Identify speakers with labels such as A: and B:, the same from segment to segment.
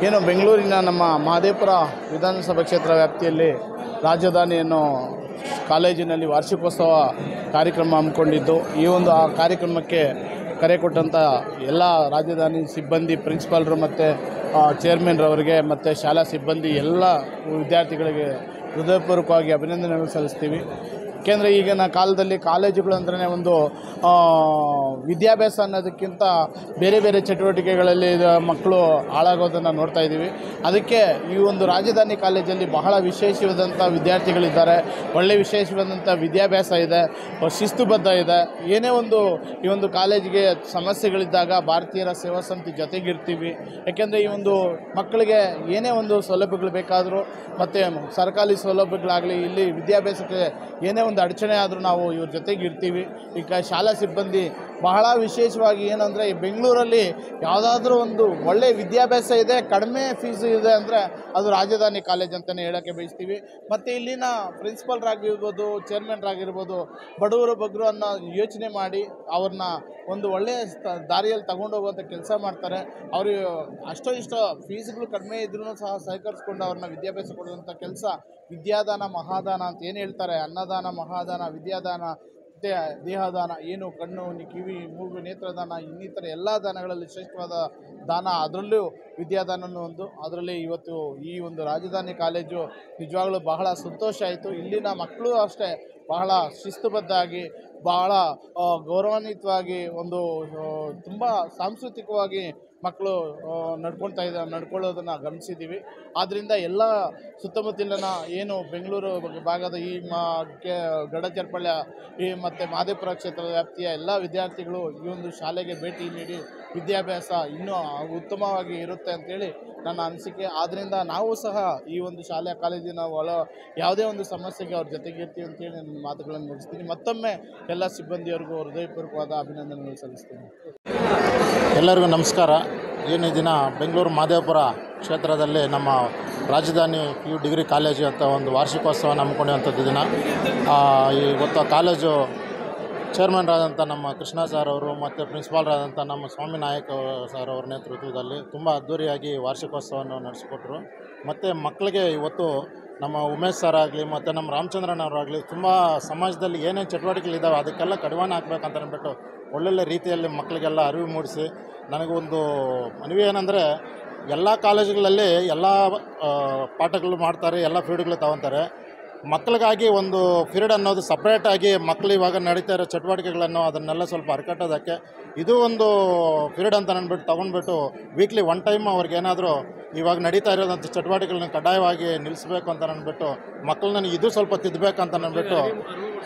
A: ಏನು ಬೆಂಗಳೂರಿನ ನಮ್ಮ ಮಹದೇವಪುರ ವಿಧಾನಸಭಾ ಕ್ಷೇತ್ರ ವ್ಯಾಪ್ತಿಯಲ್ಲಿ ರಾಜಧಾನಿಯನ್ನು ಕಾಲೇಜಿನಲ್ಲಿ ವಾರ್ಷಿಕೋತ್ಸವ ಕಾರ್ಯಕ್ರಮ ಹಮ್ಮಿಕೊಂಡಿದ್ದು, ಈ ಒಂದು ಆ ಕಾರ್ಯಕ್ರಮಕ್ಕೆ ಕರೆ ಕೊಟ್ಟಂಥ ಎಲ್ಲ ರಾಜಧಾನಿ ಸಿಬ್ಬಂದಿ, ಪ್ರಿನ್ಸಿಪಾಲ್ರು ಮತ್ತು ಚೇರ್ಮನ್ರವರಿಗೆ ಮತ್ತು ಶಾಲಾ ಸಿಬ್ಬಂದಿ ಎಲ್ಲ ವಿದ್ಯಾರ್ಥಿಗಳಿಗೆ ಹೃದಯಪೂರ್ವಕವಾಗಿ ಅಭಿನಂದನೆಗಳು ಸಲ್ಲಿಸ್ತೀವಿ. ಏಕೆಂದರೆ ಈಗಿನ ಕಾಲದಲ್ಲಿ ಕಾಲೇಜುಗಳು ಅಂದ್ರೆ ಒಂದು ವಿದ್ಯಾಭ್ಯಾಸ ಅನ್ನೋದಕ್ಕಿಂತ ಬೇರೆ ಬೇರೆ ಚಟುವಟಿಕೆಗಳಲ್ಲಿ ಮಕ್ಕಳು ಹಾಳಾಗೋದನ್ನು ನೋಡ್ತಾ ಇದ್ದೀವಿ. ಅದಕ್ಕೆ ಈ ಒಂದು ರಾಜಧಾನಿ ಕಾಲೇಜಲ್ಲಿ ಬಹಳ ವಿಶೇಷವಾದಂಥ ವಿದ್ಯಾರ್ಥಿಗಳಿದ್ದಾರೆ, ಒಳ್ಳೆಯ ವಿಶೇಷವಾದಂಥ ವಿದ್ಯಾಭ್ಯಾಸ ಇದೆ, ಶಿಸ್ತುಬದ್ಧ ಇದೆ. ಏನೇ ಒಂದು ಈ ಒಂದು ಕಾಲೇಜಿಗೆ ಸಮಸ್ಯೆಗಳಿದ್ದಾಗ ಭಾರತೀಯರ ಸೇವಾ ಸಮಿತಿ ಜೊತೆಗಿರ್ತೀವಿ. ಯಾಕೆಂದರೆ ಈ ಒಂದು ಮಕ್ಕಳಿಗೆ ಏನೇ ಒಂದು ಸೌಲಭ್ಯಗಳು ಬೇಕಾದರೂ ಮತ್ತು ಸರ್ಕಾರಿ ಸೌಲಭ್ಯಗಳಾಗಲಿ, ಇಲ್ಲಿ ವಿದ್ಯಾಭ್ಯಾಸಕ್ಕೆ ಏನೇ ಒಂದು ಅಡಚಣೆ ಆದರೂ ನಾವು ಇವ್ರ ಜೊತೆಗೆ ಇರ್ತೀವಿ. ಈಗ ಶಾಲಾ ಸಿಬ್ಬಂದಿ ಬಹಳ ವಿಶೇಷವಾಗಿ ಏನಂದರೆ, ಈ ಬೆಂಗಳೂರಲ್ಲಿ ಯಾವುದಾದ್ರೂ ಒಂದು ಒಳ್ಳೆಯ ವಿದ್ಯಾಭ್ಯಾಸ ಇದೆ, ಕಡಿಮೆ ಫೀಸು ಇದೆ ಅಂದರೆ ಅದು ರಾಜಧಾನಿ ಕಾಲೇಜ್ ಅಂತಲೇ ಹೇಳೋಕ್ಕೆ ಬಯಸ್ತೀವಿ. ಮತ್ತು ಇಲ್ಲಿನ ಪ್ರಿನ್ಸಿಪಾಲ್ರಾಗಿರ್ಬೋದು, ಚೇರ್ಮನ್ರಾಗಿರ್ಬೋದು, ಬಡವರು ಬಗ್ಗರು ಅನ್ನೋ ಯೋಚನೆ ಮಾಡಿ ಅವ್ರನ್ನ ಒಂದು ಒಳ್ಳೆಯ ದಾರಿಯಲ್ಲಿ ತಗೊಂಡೋಗುವಂಥ ಕೆಲಸ ಮಾಡ್ತಾರೆ. ಅವ್ರಿಗೆ ಅಷ್ಟೋ ಇಷ್ಟೋ ಫೀಸ್ಗಳು ಕಡಿಮೆ ಇದ್ರೂ ಸಹ ಸಹಕರಿಸ್ಕೊಂಡು ಅವ್ರನ್ನ ವಿದ್ಯಾಭ್ಯಾಸ ಕೊಡುವಂಥ ಕೆಲಸ ವಿದ್ಯಾದಾನ ಮಹಾದಾನ ಅಂತ ಏನು ಹೇಳ್ತಾರೆ. ಅನ್ನದಾನ, ಮಹಾದಾನ, ವಿದ್ಯಾದಾನ ಮತ್ತು ದೇಹದಾನ, ಏನು ಕಣ್ಣು, ಕಿವಿ, ಮೂಗು, ನೇತ್ರದಾನ, ಇನ್ನಿತರ ಎಲ್ಲ ದಾನಗಳಲ್ಲಿ ಶ್ರೇಷ್ಠವಾದ ದಾನ, ಅದರಲ್ಲೂ ವಿದ್ಯಾದಾನನೂ ಒಂದು. ಅದರಲ್ಲಿ ಇವತ್ತು ಈ ಒಂದು ರಾಜಧಾನಿ ಕಾಲೇಜು ನಿಜವಾಗ್ಲೂ ಬಹಳ ಸಂತೋಷ ಆಯಿತು. ಇಲ್ಲಿನ ಮಕ್ಕಳು ಅಷ್ಟೇ ಬಹಳ ಶಿಸ್ತುಬದ್ಧಾಗಿ, ಬಹಳ ಗೌರವಾನ್ವಿತವಾಗಿ, ಒಂದು ತುಂಬ ಸಾಂಸ್ಕೃತಿಕವಾಗಿ ಮಕ್ಕಳು ನಡ್ಕೊಳ್ಳೋದನ್ನು ಗಮನಿಸಿದ್ದೀವಿ. ಆದ್ದರಿಂದ ಎಲ್ಲ ಸುತ್ತಮುತ್ತಲಿನ ಏನು ಬೆಂಗಳೂರು ಭಾಗದ ಈ ಗಡಚರ್ಪಳ್ಯ ಈ ಮತ್ತು ಮಹದೇವಪುರ ಕ್ಷೇತ್ರದ ವ್ಯಾಪ್ತಿಯ ಎಲ್ಲ ವಿದ್ಯಾರ್ಥಿಗಳು ಈ ಒಂದು ಶಾಲೆಗೆ ಭೇಟಿ ನೀಡಿ ವಿದ್ಯಾಭ್ಯಾಸ ಇನ್ನೂ ಉತ್ತಮವಾಗಿ ಇರುತ್ತೆ ಅಂತೇಳಿ ನನ್ನ ಅನಿಸಿಕೆ. ಆದ್ದರಿಂದ ನಾವು ಸಹ ಈ ಒಂದು ಶಾಲೆ ಕಾಲೇಜಿನ ಯಾವುದೇ ಒಂದು ಸಮಸ್ಯೆಗೆ ಅವ್ರ ಜೊತೆಗಿರ್ತೀವಿ ಅಂತೇಳಿ ನನ್ನ ಮಾತುಗಳನ್ನು ಮುಗಿಸ್ತೀನಿ. ಮತ್ತೊಮ್ಮೆ ಎಲ್ಲ ಸಿಬ್ಬಂದಿಯವರಿಗೂ ಹೃದಯಪೂರ್ವಕವಾದ ಅಭಿನಂದನೆಗಳು ಸಲ್ಲಿಸ್ತೀನಿ.
B: ಎಲ್ಲರಿಗೂ ನಮಸ್ಕಾರ. ಏನು ದಿನ ಬೆಂಗಳೂರು ಮಹದೇವಪುರ ಕ್ಷೇತ್ರದಲ್ಲಿ ನಮ್ಮ ರಾಜಧಾನಿ PU ಡಿಗ್ರಿ ಕಾಲೇಜು ಅಂತ ಒಂದು ವಾರ್ಷಿಕೋತ್ಸವ ಹಮ್ಮಿಕೊಂಡಿರುವಂಥದ್ದು ದಿನ. ಇವತ್ತು ಕಾಲೇಜು ಚೇರ್ಮನ್ರಾದಂಥ ನಮ್ಮ ಕೃಷ್ಣ ಸರ್ ಅವರು ಮತ್ತು ಪ್ರಿನ್ಸಿಪಾಲ್ರಾದಂಥ ನಮ್ಮ ಸ್ವಾಮಿ ನಾಯಕ್ ಸರ್ ಅವರ ನೇತೃತ್ವದಲ್ಲಿ ತುಂಬ ಅದ್ಧೂರಿಯಾಗಿ ವಾರ್ಷಿಕೋತ್ಸವವನ್ನು ನಡೆಸಿಕೊಟ್ರು. ಮತ್ತು ಮಕ್ಕಳಿಗೆ ಇವತ್ತು ನಮ್ಮ ಉಮೇಶ್ ಸರ್ ಆಗಲಿ ಮತ್ತು ನಮ್ಮ ರಾಮಚಂದ್ರನವರಾಗಲಿ ತುಂಬ ಸಮಾಜದಲ್ಲಿ ಏನೇನು ಚಟುವಟಿಕೆಗಳಿದ್ದಾವೆ ಅದಕ್ಕೆಲ್ಲ ಕಡಿವಾಣ ಹಾಕಬೇಕಂತ ಅಂದ್ಬಿಟ್ಟು ಒಳ್ಳೊಳ್ಳೆ ರೀತಿಯಲ್ಲಿ ಮಕ್ಕಳಿಗೆಲ್ಲ ಅರಿವು ಮೂಡಿಸಿ, ನನಗೊಂದು ಮನವಿ ಏನಂದರೆ, ಎಲ್ಲ ಕಾಲೇಜುಗಳಲ್ಲಿ ಎಲ್ಲ ಪಾಠಗಳು ಮಾಡ್ತಾರೆ, ಎಲ್ಲ ಪೀರಿಯಡ್ಗಳು ತಗೊತಾರೆ. ಮಕ್ಕಳಿಗಾಗಿ ಒಂದು ಪೀರಿಯಡ್ ಅನ್ನೋದು ಸಪ್ರೇಟಾಗಿ ಮಕ್ಕಳು ಇವಾಗ ನಡೀತಾ ಇರೋ ಚಟುವಟಿಕೆಗಳನ್ನು ಅದನ್ನೆಲ್ಲ ಸ್ವಲ್ಪ ಅರ್ಕಟ್ಟೋದಕ್ಕೆ ಇದು ಒಂದು ಪೀರಿಯಡ್ ಅಂತ ಅಂದ್ಬಿಟ್ಟು ತೊಗೊಂಡ್ಬಿಟ್ಟು ವೀಕ್ಲಿ ಒನ್ ಟೈಮ್ ಅವ್ರಿಗೇನಾದರೂ ಇವಾಗ ನಡೀತಾ ಇರೋದಂಥ ಚಟುವಟಿಕೆಗಳನ್ನ ಕಡ್ಡಾಯವಾಗಿ ನಿಲ್ಲಿಸಬೇಕು ಅಂತ ಅಂದ್ಬಿಟ್ಟು, ಮಕ್ಕಳನ್ನ ಇದು ಸ್ವಲ್ಪ ತಿದ್ದಬೇಕಂತ ಅಂದ್ಬಿಟ್ಟು,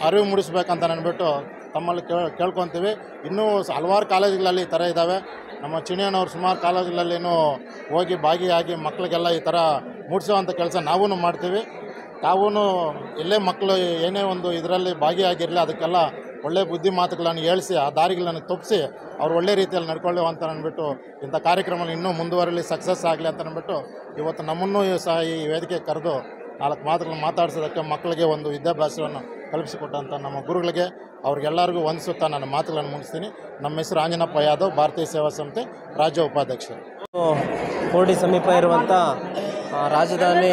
B: ಅರಿವು ಮೂಡಿಸ್ಬೇಕಂತ ಅಂದ್ಬಿಟ್ಟು ತಮ್ಮಲ್ಲಿ ಕೇಳ್ಕೊತೀವಿ. ಇನ್ನೂ ಹಲವಾರು ಕಾಲೇಜುಗಳಲ್ಲಿ ಈ ಥರ ಇದ್ದಾವೆ. ನಮ್ಮ ಚಿಣಿಯಣ್ಣವ್ರು ಸುಮಾರು ಕಾಲೇಜುಗಳಲ್ಲಿನೂ ಹೋಗಿ ಭಾಗಿಯಾಗಿ ಮಕ್ಕಳಿಗೆಲ್ಲ ಈ ಥರ ಮೂಡಿಸುವಂಥ ಕೆಲಸ ನಾವೂ ಮಾಡ್ತೀವಿ. ತಾವೂ ಎಲ್ಲೇ ಮಕ್ಕಳು ಏನೇ ಒಂದು ಇದರಲ್ಲಿ ಭಾಗಿಯಾಗಿರಲಿ ಅದಕ್ಕೆಲ್ಲ ಒಳ್ಳೆಯ ಬುದ್ಧಿ ಮಾತುಗಳನ್ನು ಹೇಳಿಸಿ ಆ ದಾರಿಗಳನ್ನು ತಪ್ಪಿಸಿ ಅವ್ರು ಒಳ್ಳೆ ರೀತಿಯಲ್ಲಿ ನಡ್ಕೊಳ್ಳಿ ಅಂತ ಅಂದ್ಬಿಟ್ಟು, ಇಂಥ ಕಾರ್ಯಕ್ರಮಗಳು ಇನ್ನೂ ಮುಂದುವರಿಲಿ, ಸಕ್ಸಸ್ ಆಗಲಿ ಅಂತ ಅಂದ್ಬಿಟ್ಟು ಇವತ್ತು ನಮ್ಮನ್ನೂ ಸಹ ಈ ವೇದಿಕೆ ಕರೆದು 4 ಮಾತುಗಳನ್ನು ಮಾತಾಡಿಸೋದಕ್ಕೆ ಮಕ್ಕಳಿಗೆ ಒಂದು ವಿದ್ಯಾಭ್ಯಾಸವನ್ನು ಕಲ್ಪಿಸಿಕೊಟ್ಟಂಥ ನಮ್ಮ ಗುರುಗಳಿಗೆ ಅವ್ರಿಗೆಲ್ಲರಿಗೂ ವಂದಿಸುತ್ತಾ ನನ್ನ ಮಾತುಗಳನ್ನು ಮುಗಿಸ್ತೀನಿ. ನಮ್ಮ ಹೆಸರು ಆಂಜನಪ್ಪ ಯಾದವ್, ಭಾರತೀಯ ಸೇವಾ ಸಂಸ್ಥೆ ರಾಜ್ಯ ಉಪಾಧ್ಯಕ್ಷರು.
C: ಕೋಡಿ ಸಮೀಪ ಇರುವಂಥ ರಾಜಧಾನಿ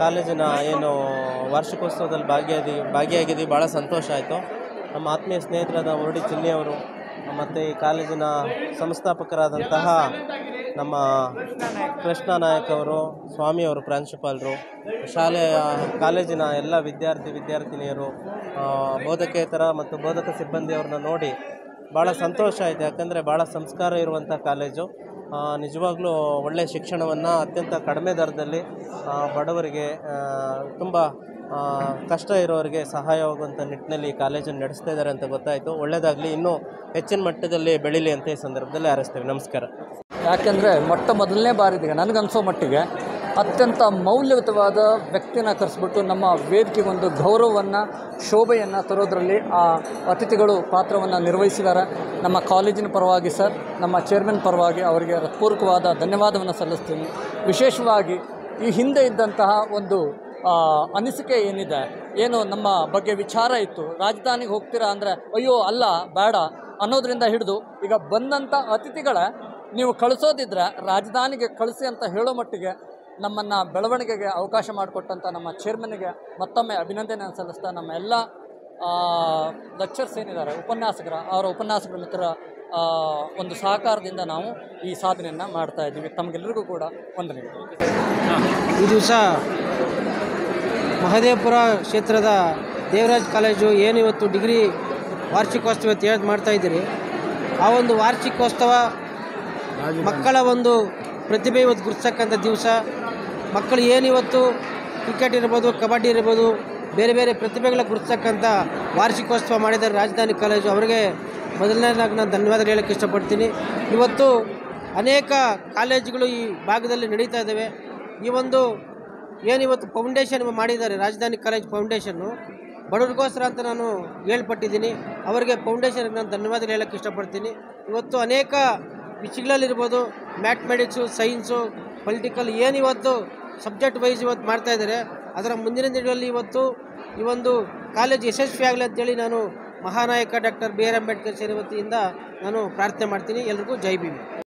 C: ಕಾಲೇಜಿನ ಏನು ವಾರ್ಷಿಕೋತ್ಸವದಲ್ಲಿ ಭಾಗಿಯಾಗಿದ್ದೀವಿ. ಭಾಳ ಸಂತೋಷ ಆಯಿತು. ನಮ್ಮ ಆತ್ಮೀಯ ಸ್ನೇಹಿತರಾದ ಮುರಡಿ ಚಿನ್ನಿಯವರು ಮತ್ತು ಈ ಕಾಲೇಜಿನ ಸಂಸ್ಥಾಪಕರಾದಂತಹ ನಮ್ಮ ಕೃಷ್ಣ ನಾಯಕ್ ಅವರು, ಸ್ವಾಮಿಯವರು ಪ್ರಾಂಶುಪಾಲರು, ಕಾಲೇಜಿನ ಎಲ್ಲ ವಿದ್ಯಾರ್ಥಿನಿಯರು, ಬೋಧಕೇತರ ಮತ್ತು ಬೋಧಕ ಸಿಬ್ಬಂದಿಯವ್ರನ್ನ ನೋಡಿ ಭಾಳ ಸಂತೋಷ ಆಯಿತು. ಯಾಕಂದರೆ ಭಾಳ ಸಂಸ್ಕಾರ ಇರುವಂಥ ಕಾಲೇಜು. ನಿಜವಾಗ್ಲೂ ಒಳ್ಳೆಯ ಶಿಕ್ಷಣವನ್ನು ಅತ್ಯಂತ ಕಡಿಮೆ ದರದಲ್ಲಿ ಬಡವರಿಗೆ, ತುಂಬ ಕಷ್ಟ ಇರೋರಿಗೆ ಸಹಾಯವಾಗುವಂಥ ನಿಟ್ಟಿನಲ್ಲಿ ಈ ಕಾಲೇಜನ್ನು ನಡೆಸ್ತಾ ಇದ್ದಾರೆ ಅಂತ ಗೊತ್ತಾಯಿತು. ಒಳ್ಳೆಯದಾಗಲಿ, ಇನ್ನೂ ಹೆಚ್ಚಿನ ಮಟ್ಟದಲ್ಲಿ ಬೆಳೀಲಿ ಅಂತ ಈ ಸಂದರ್ಭದಲ್ಲಿ ಹಾರೈಸ್ತೇವೆ. ನಮಸ್ಕಾರ.
D: ಯಾಕೆಂದರೆ ಮೊದಲನೇ ಬಾರಿಗೆ ನನಗನ್ಸೋ ಮಟ್ಟಿಗೆ ಅತ್ಯಂತ ಮೌಲ್ಯಯುತವಾದ ವ್ಯಕ್ತಿನ ಕರೆಸ್ಬಿಟ್ಟು ನಮ್ಮ ವೇದಿಕೆಗೊಂದು ಗೌರವವನ್ನು, ಶೋಭೆಯನ್ನು ತರೋದರಲ್ಲಿ ಆ ಅತಿಥಿಗಳು ಪಾತ್ರವನ್ನು ನಿರ್ವಹಿಸಿದ್ದಾರೆ. ನಮ್ಮ ಕಾಲೇಜಿನ ಪರವಾಗಿ ಸರ್, ನಮ್ಮ ಚೇರ್ಮನ್ ಪರವಾಗಿ ಅವರಿಗೆ ಹೃತ್ಪೂರ್ವಕವಾದ ಧನ್ಯವಾದವನ್ನು ಸಲ್ಲಿಸ್ತೀನಿ. ವಿಶೇಷವಾಗಿ ಈ ಹಿಂದೆ ಇದ್ದಂತಹ ಒಂದು ಅನಿಸಿಕೆ ಏನಿದೆ, ಏನು ನಮ್ಮ ಬಗ್ಗೆ ವಿಚಾರ ಇತ್ತು, ರಾಜಧಾನಿಗೆ ಹೋಗ್ತೀರಾ ಅಂದರೆ ಅಯ್ಯೋ ಅಲ್ಲ ಬೇಡ ಅನ್ನೋದರಿಂದ ಹಿಡಿದು ಈಗ ಬಂದಂಥ ಅತಿಥಿಗಳ ನೀವು ಕಳಿಸೋದಿದ್ರೆ ರಾಜಧಾನಿಗೆ ಕಳಿಸಿ ಅಂತ ಹೇಳೋ ಮಟ್ಟಿಗೆ ನಮ್ಮನ್ನು ಬೆಳವಣಿಗೆಗೆ ಅವಕಾಶ ಮಾಡಿಕೊಟ್ಟಂಥ ನಮ್ಮ ಚೇರ್ಮನ್ನಿಗೆ ಮತ್ತೊಮ್ಮೆ ಅಭಿನಂದನೆ ಸಲ್ಲಿಸ್ತಾ ನಮ್ಮ ಎಲ್ಲ ಲೆಕ್ಚರ್ಸ್ ಏನಿದ್ದಾರೆ ಅವರ ಉಪನ್ಯಾಸಕರ ಮಿತ್ರರ ಒಂದು ಸಹಕಾರದಿಂದ ನಾವು ಈ ಸಾಧನೆಯನ್ನು ಮಾಡ್ತಾ ಇದ್ದೀವಿ. ತಮಗೆಲ್ಲರಿಗೂ ಕೂಡ ವಂದನೆಗಳು.
E: ಈ ದಿವಸ ಮಹದೇವಪುರ ಕ್ಷೇತ್ರದ ದೇವರಾಜ್ ಕಾಲೇಜು ಏನು ಇವತ್ತು ಡಿಗ್ರಿ ವಾರ್ಷಿಕೋತ್ಸವ ಇವತ್ತು ಮಾಡ್ತಾಯಿದ್ದೀರಿ, ಆ ಒಂದು ವಾರ್ಷಿಕೋತ್ಸವ ಮಕ್ಕಳ ಒಂದು ಪ್ರತಿಭೆ ಇವತ್ತು ಗುರುತಿಸ್ತಕ್ಕಂಥ ದಿವಸ. ಮಕ್ಕಳು ಏನಿವತ್ತು ಕ್ರಿಕೆಟ್ ಇರ್ಬೋದು, ಕಬಡ್ಡಿ ಇರ್ಬೋದು, ಬೇರೆ ಬೇರೆ ಪ್ರತಿಭೆಗಳ ಗುರುತಿಸ್ತಕ್ಕಂಥ ವಾರ್ಷಿಕೋತ್ಸವ ಮಾಡಿದ್ದಾರೆ ರಾಜಧಾನಿ ಕಾಲೇಜು. ಅವರಿಗೆ ಮೊದಲನೇದಾಗಿ ನಾನು ಧನ್ಯವಾದ ಹೇಳೋಕ್ಕೆ ಇಷ್ಟಪಡ್ತೀನಿ. ಇವತ್ತು ಅನೇಕ ಕಾಲೇಜುಗಳು ಈ ಭಾಗದಲ್ಲಿ ನಡೀತಾ ಇದ್ದಾವೆ. ಈ ಒಂದು ಏನಿವತ್ತು ಫೌಂಡೇಶನ್ ಮಾಡಿದ್ದಾರೆ ರಾಜಧಾನಿ ಕಾಲೇಜ್ ಫೌಂಡೇಶನ್ನು, ಬಡವರಿಗೋಸ್ಕರ ಅಂತ ನಾನು ಹೇಳ್ಪಟ್ಟಿದ್ದೀನಿ. ಅವರಿಗೆ ಫೌಂಡೇಶನ್ಗೆ ನಾನು ಧನ್ಯವಾದ ಹೇಳೋಕ್ಕೆ ಇಷ್ಟಪಡ್ತೀನಿ. ಇವತ್ತು ಅನೇಕ ವಿಷಯಗಳಲ್ಲಿರ್ಬೋದು, ಮ್ಯಾಥಮೆಟಿಕ್ಸು, ಸೈನ್ಸು, ಪೊಲಿಟಿಕಲ್ ಏನಿವತ್ತು ಸಬ್ಜೆಕ್ಟ್ ವೈಸ್ ಇವತ್ತು ಮಾಡ್ತಾಯಿದ್ದಾರೆ, ಅದರ ಮುಂದಿನ ದಿನಗಳಲ್ಲಿ ಇವತ್ತು ಈ ಒಂದು ಕಾಲೇಜ್ ಯಶಸ್ವಿ ಆಗಲಿ ಅಂತೇಳಿ ನಾನು ಮಹಾನಾಯಕ ಡಾಕ್ಟರ್ ಬಿ ಆರ್ ಅಂಬೇಡ್ಕರ್ ಸೇರಿ ವತಿಯಿಂದ ನಾನು ಪ್ರಾರ್ಥನೆ ಮಾಡ್ತೀನಿ. ಎಲ್ರಿಗೂ ಜೈ ಭೀಮ್.